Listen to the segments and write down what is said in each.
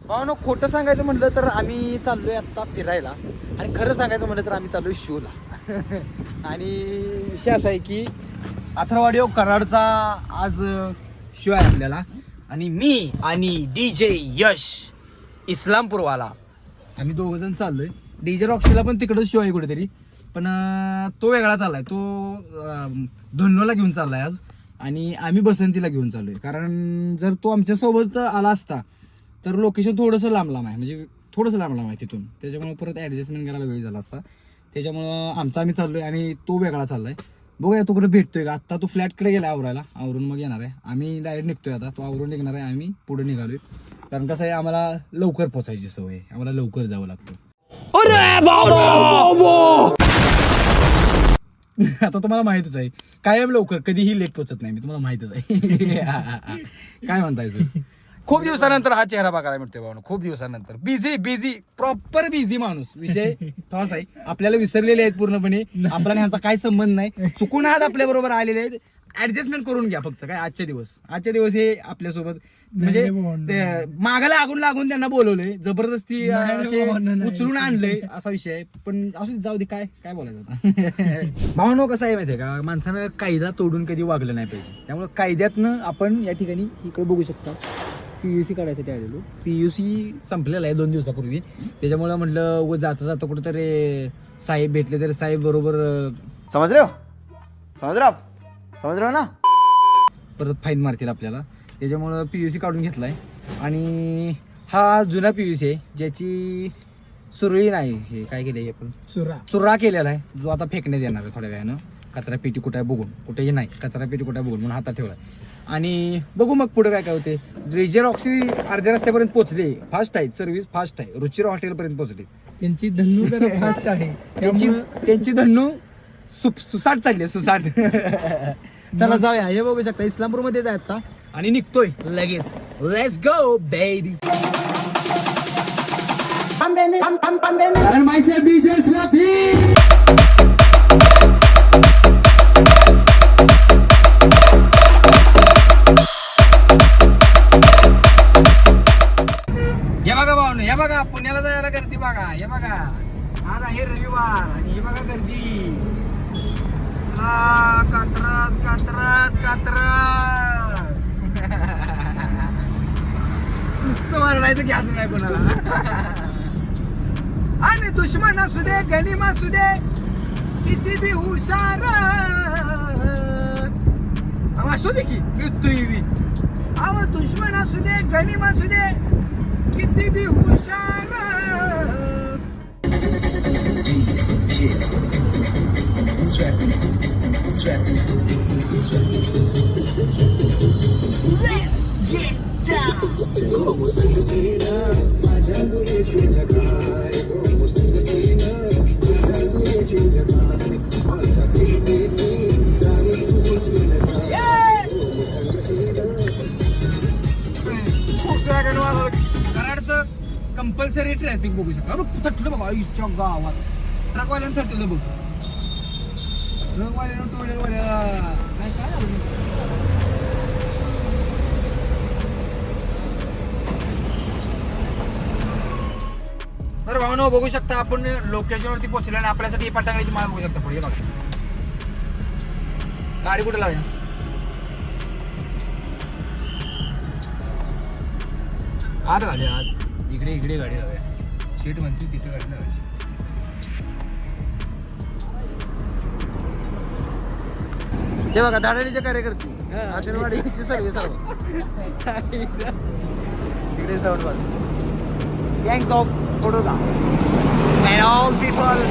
भावनो खोटं सांगायचं म्हटलं तर आम्ही चाललोय आत्ता फिरायला आणि खरं सांगायचं म्हटलं तर आम्ही चाललोय शोला आणि विषय असा आहे की अथर्वाडी कराडचा आज शो आहे आपल्याला आणि मी आणि DJ यश इस्लामपूरवाला आम्ही दोघं जण चाललोय. DJ रॉक्सीला पण तिकडंच शो आहे कुठेतरी, पण तो वेगळा चाललाय, तो धन्नोला घेऊन चाललाय आज आणि आम्ही बसंतीला घेऊन चाललोय. कारण जर तो आमच्यासोबत आला असता तर लोकेशन थोडंसं लांब आहे, म्हणजे थोडंसं लांब आहे तिथून, त्याच्यामुळे परत ॲडजस्टमेंट करायला वेळ झाला असता. त्याच्यामुळं आमचा आम्ही चाललोय आणि तो वेगळा चाललाय. बघूया तो कुठे भेटतोय का. आत्ता तो फ्लॅटकडे गेला आवरायला, आवरून मग येणार आहे. आम्ही डायरेक्ट निघतोय आता, तो आवरून निघणार आहे, आम्ही पुढे निघालोय. कारण कसं आहे आम्हाला लवकर पोचायची सवय आहे, आम्हाला लवकर जावं लागतं. आता तुम्हाला माहितच आहे कायम लवकर कधीही लेट पोचत नाही मी, तुम्हाला माहितच आहे. काय म्हणतायचं. खूप दिवसानंतर हा चेहरा बघायला मिळतोय भावना, खूप दिवसानंतर. बिझी प्रॉपर बिझी माणूस. विषय ठॉस आहे, आपल्याला विसरलेले आहेत पूर्णपणे, आपल्याला ह्यांचा काय संबंध नाही. चुकून आज आपल्या बरोबर आलेले आहेत, ऍडजस्टमेंट करून घ्या फक्त. काय आजचे दिवस हे आपल्यासोबत म्हणजे मागाला लागून त्यांना बोलवलंय, जबरदस्ती उचलून आणलंय असा विषय आहे. पण असं जाऊ दे, काय काय बोलायचं आता. भावनो कसं आहे माहितीये का, माणसानं कायदा तोडून कधी वागलं नाही पाहिजे. त्यामुळे कायद्यातनं आपण या ठिकाणी इकडे बघू शकता PUC काढायसाठी आलेलो. PUC संपलेला आहे 2 दिवसापूर्वी, त्याच्यामुळे म्हटलं जाता कुठेतरी साहेब भेटले तर साहेब बरोबर समज रहे हो ना, परत फाईन मारतील आपल्याला. त्याच्यामुळं PUC काढून घेतलाय आणि हा जुना PUC आहे ज्याची सुरळी नाही. हे काय केलंय आपण, चुरा केलेला आहे, जो आता फेकण्यात येणार आहे थोड्या वेळानं. कचरा पेटी कुठे आहे बघून, कुठेही नाही, कचरा पेटी कुठे आहे बघून म्हणून हातात ठेवलाय. आणि बघू मग पुढे काय होते. DJ रॉक्सी अर्ध्या रस्त्यापर्यंत पोहोचले, फास्ट आहे सर्व्हिस, फास्ट आहे. रुचिरा हॉटेलपर्यंत पोहोचले. त्यांची धन्नू तर फास्ट आहे, त्यांची धन्नू सुसाट चालली, सुसाट. चला जाऊया. हे बघू शकता इस्लामपूर मध्येच आहे आता आणि निघतोय लगेच. Let's go baby. हे बघा भावने, हे बघा पुण्याला जायला गर्दी बघा. हे बघा आज आहे रविवार आणि हे बघा गर्दी. कात्रज नुसतं मारडायचं घ्यायचं नाही कोणाला. आणि दुश्मन असू दे गनिम असू दे किती बी हुशार असू दे की युद्ध. अव दुश्मन असू दे गनिम असू दे किती बी हुशार. कराडचं कंपल्सरी ट्रॅफिक बघू शकता. बघ थटलं बघा इच्छा गावात, ट्रकवाल्यानं थटलं बघ. ट्रकवाल्यानं टोळेवाल्या काय काय झालं. तर भावनो बघू शकता आपण लोकेशनवरती पोहोचलो आणि आपल्यासाठी पटांगळीची माळ बघू शकता पुढे. बघा गाडी कुठे लावूया. आत घालूया आत, इकडे गाडी लावूया. सीट म्हणते तिथे गाडी लावायची. हे बघा दादाडीचे कार्यकर्ते, आचरवाडीची सर्व्हिस सर्व इकडे साऊंड वाजव. Gangs of Boroda and all people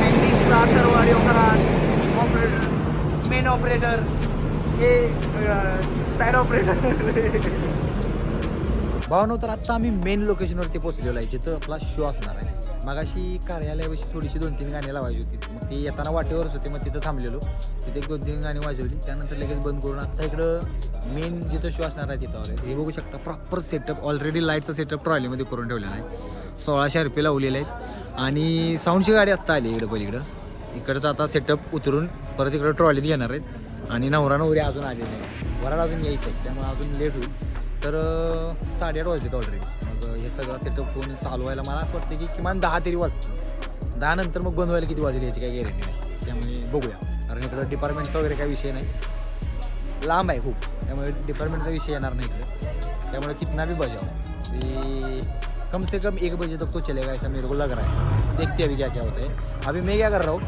and this Atharwadi Karad operator, main operator, हे side operator. भावनो तर आत्ता आम्ही मेन लोकेशनवरती पोहोचलेलो आहे जिथं आपला शो असणार आहे. मगाशी कार्यालयाविषयी थोडीशी 2-3 गाणी लावायची होती, मग ती येताना वाटेवरच होते, मग तिथं थांबलेलो. तिथे 1-2-3 गाणी वाजवली, त्यानंतर लगेच बंद करून आता इकडं मेन जिथं शो असणार आहे तिथं आले. हे बघू शकता प्रॉपर सेटअप, ऑलरेडी लाईटचा सेटअप ट्रॉलीमध्ये करून ठेवलेला आहे. 1600 रुपये लावलेले आहेत आणि साऊंडची गाडी आत्ता आली इकडं पलीकडं. इकडचं आता सेटअप उतरून परत इकडं ट्रॉलीत घेणार आहेत आणि नवरा नवरी अजून आलेले नाही, वराड अजून यायचं आहे, त्यामुळे अजून लेट होईल. तर 8:30 वाजलेत ऑलरेडी. मग हे सगळा सेटअप होऊन चालू व्हायला मला असं वाटतं की किमान 10 तरी वाजतील. 10 नंतर मग बंद व्हायला किती वाजेल याची काही गॅरंटी नाही. त्यामुळे बघूया, कारण इकडं डिपार्टमेंटचा वगैरे काही विषय नाही, लांब आहे खूप, त्यामुळे डिपार्टमेंटचा विषय येणार नाही इकडे. त्यामुळे कितना भी बजाओ ये कम से कम 1 बजे तक तो चलेगा, ऐसा मेरे को लग रहा है. देखते अभी क्या क्या होता है. अभी मैं क्या कर रहा हूँ,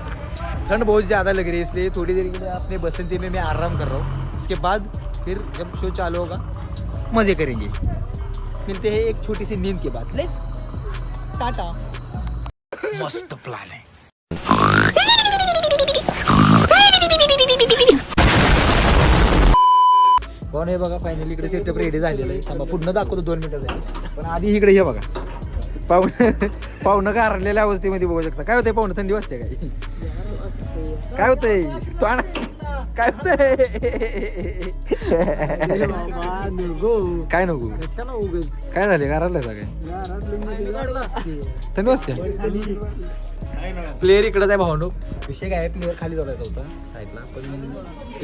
ठंड बहुत ज़्यादा लग रही है इसलिए थोड़ी देर के लिए अपने बसंती में मैं आराम कर रहा हूँ. उसके बाद फिर जब शो चालू होगा मज़े करेंगे. मिलते हैं एक छोटी सी नींद के बाद. लेट्स टाटा. मस्त प्लान है. कोण हे बघा, फायनली इकडे सेटअप रेडी झालेलं आहे. थांबा पुढनं दाखवतो 2 मिनिटात. पण आधी इकडे हे बघा, पाहुणं गारलेल्या अवस्थेमध्ये बघू शकता. काय होतंय पाहुणं, थंडी वाजते काय होतंय काय होतंय काय नको काय झाले, गारलं काय थंडी वाजते. प्लेअर इकडंच आहे भावनो. विषय काय आहे, प्लेअर खाली जोडायचा होता साईडला, पण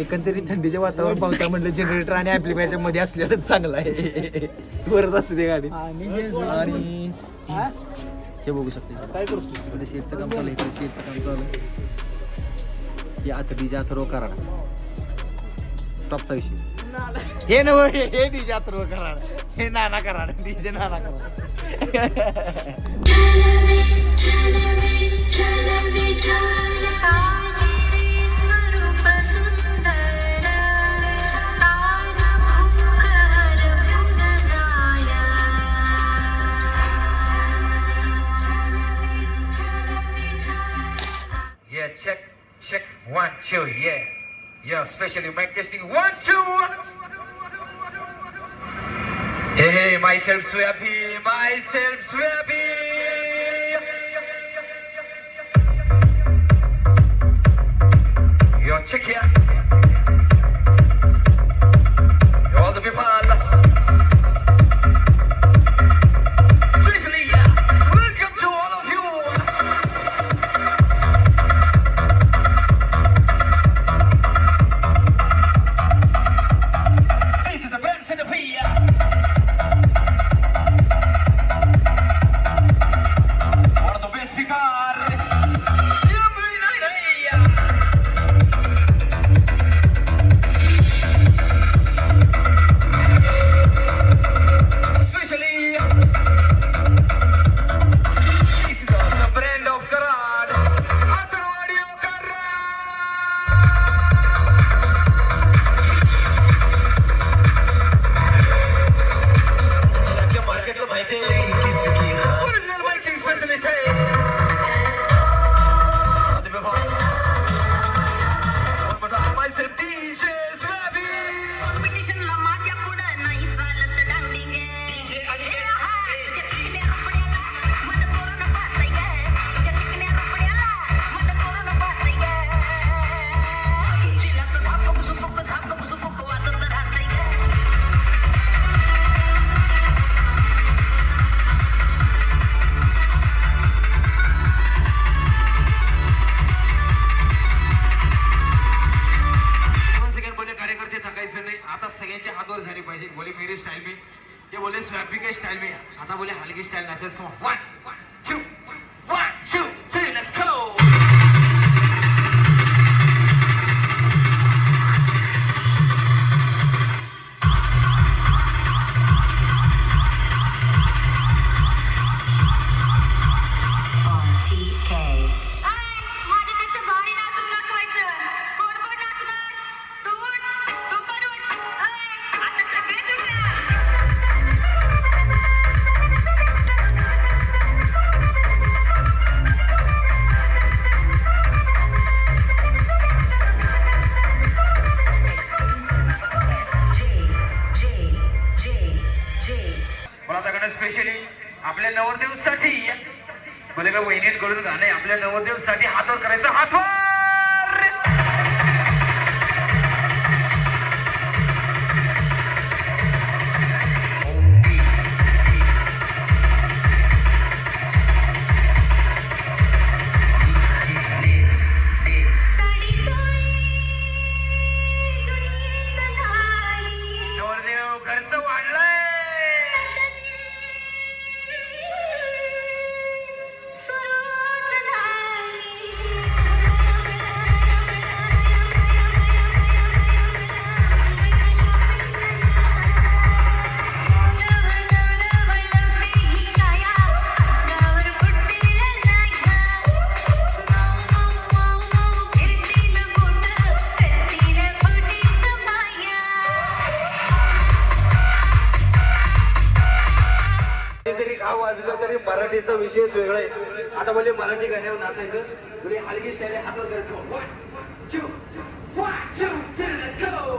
एकंदरीत थंडीचे वातावरण पाहता म्हटलं जनरेटर आणि ॲम्प्लिफायरच्या मध्ये असलेलंच चांगलं आहे. वरच असते ते गाडी. आणि हे बघू शकते काय करतो, इकडे शेडचं काम चालू आहे, इकडे शेडचं काम चालू आहे. हे डीजे अथर्व कराड टॉपचा विषय. हे नव हे डीजे अथर्व कराड, हे नाना Karad, DJ Nana Karad. Yeah, check 1 2, yeah, especially mic testing 1 2. Hey, myself Swappy. Yo, check here. Yo, all the people. Especially, welcome to all of you. This is the band centerpiece. One of the best speakers. बोले मेरी style में, ये बोले स्वैपी के style में, आता बोले हल्की style नाचेस को 1 2 1 2 3 let's go. Specially आपल्या नवरदेवसाठी बोले का वहिनींकडून गाणे आपल्या नवरदेवसाठी हातवर करायचं हातवर. नवरदेव खर्च वाढलाय. जरी गाव वाजलं तरी मराठीचा विषयच वेगळा आहे. आता बोले मराठी गाण्यावर नाचायचं बोले हलकी स्टाईल हातावर करायचं. 1 2 1 2 3 लेट्स गो.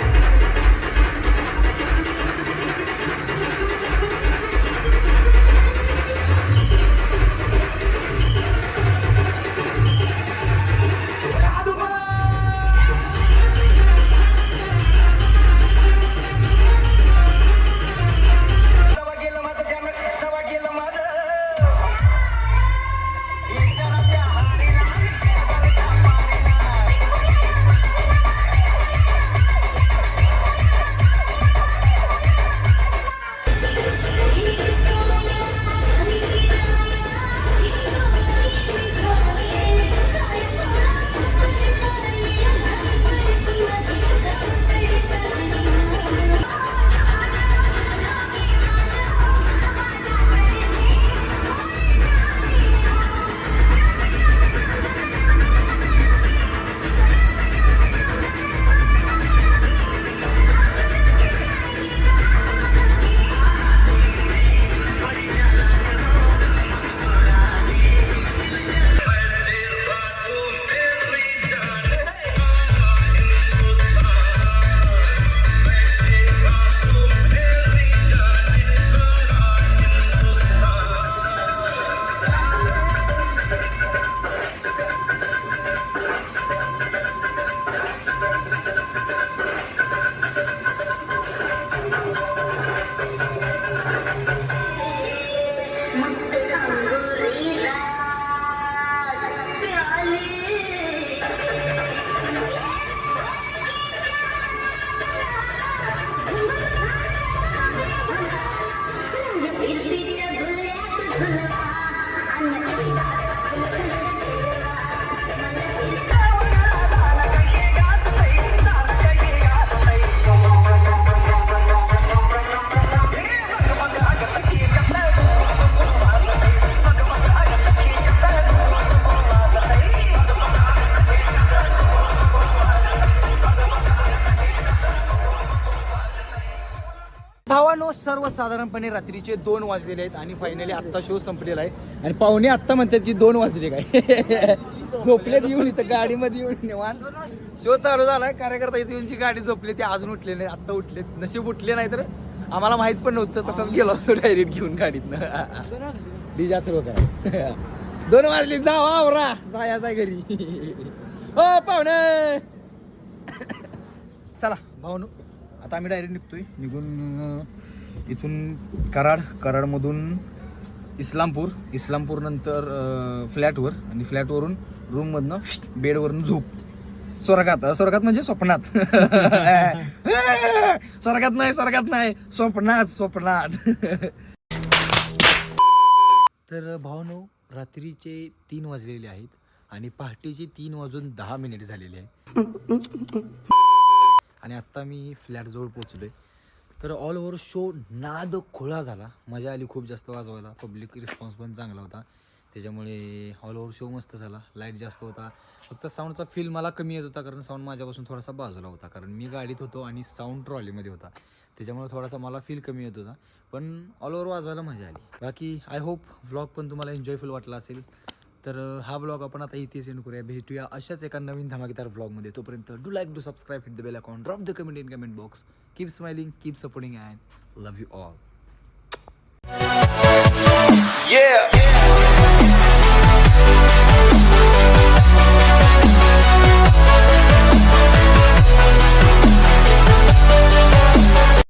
भावानो सर्वसाधारणपणे रात्रीचे 2 वाजलेले आहेत आणि फायनली आत्ता शो संपलेला आहे. आणि पाहुणे आत्ता म्हणतात की 2 वाजले काय. झोपलेत येऊन इथं गाडीमध्ये येऊन निवांत शो चालू झालाय. कार्यकर्ता इथे येऊन जी गाडी झोपली ते अजून उठले नाही. आत्ता उठलेत. नशीब उठले नाही तर आम्हाला माहित पण नव्हतं. तसंच गेलो असतो डायरेक्ट घेऊन गाडीतनं. डीजा सर्व काय 2 वाजले. जा आवरा जाय घरी. हो पाहुणे चला भावनो आता आम्ही डायरेक्ट निघतोय. निघून इथून कराडमधून इस्लामपूर नंतर फ्लॅटवर आणि फ्लॅटवरून रूममधनं बेडवरून झोप. स्वर्गात म्हणजे स्वप्नात. स्वर्गात नाही स्वप्नात. तर भावनो रात्रीचे 3 वाजलेले आहेत आणि पहाटेचे 3:10 झालेले आहेत. आणि आत्ता मी फ्लॅटजवळ पोचलोय. तर ऑल ओव्हर शो नाद खोळा झाला. मजा आली खूप जास्त वाजवायला. पब्लिक रिस्पॉन्स पण चांगला होता. त्याच्यामुळे ऑल ओव्हर शो मस्त झाला. लाईट जास्त होता. फक्त साऊंडचा फील मला कमी येत होता कारण साऊंड माझ्यापासून थोडासा बाजूला होता. कारण मी गाडीत होतो आणि साऊंड ट्रॉलीमध्ये होता. त्याच्यामुळे थोडासा मला फील कमी येत होता. पण ऑल ओव्हर वाजवायला मजा आली. बाकी आय होप व्लॉग पण तुम्हाला एन्जॉयफुल वाटला असेल. तर हा व्लॉग आपण आता इथेच एंड करूया. भेटूया अशाच एका नवीन धमाकेदार व्लॉगमध्ये. तोपर्यंत do like, do subscribe, hit the bell icon, drop the comment in comment box. Keep smiling, keep supporting and love you all.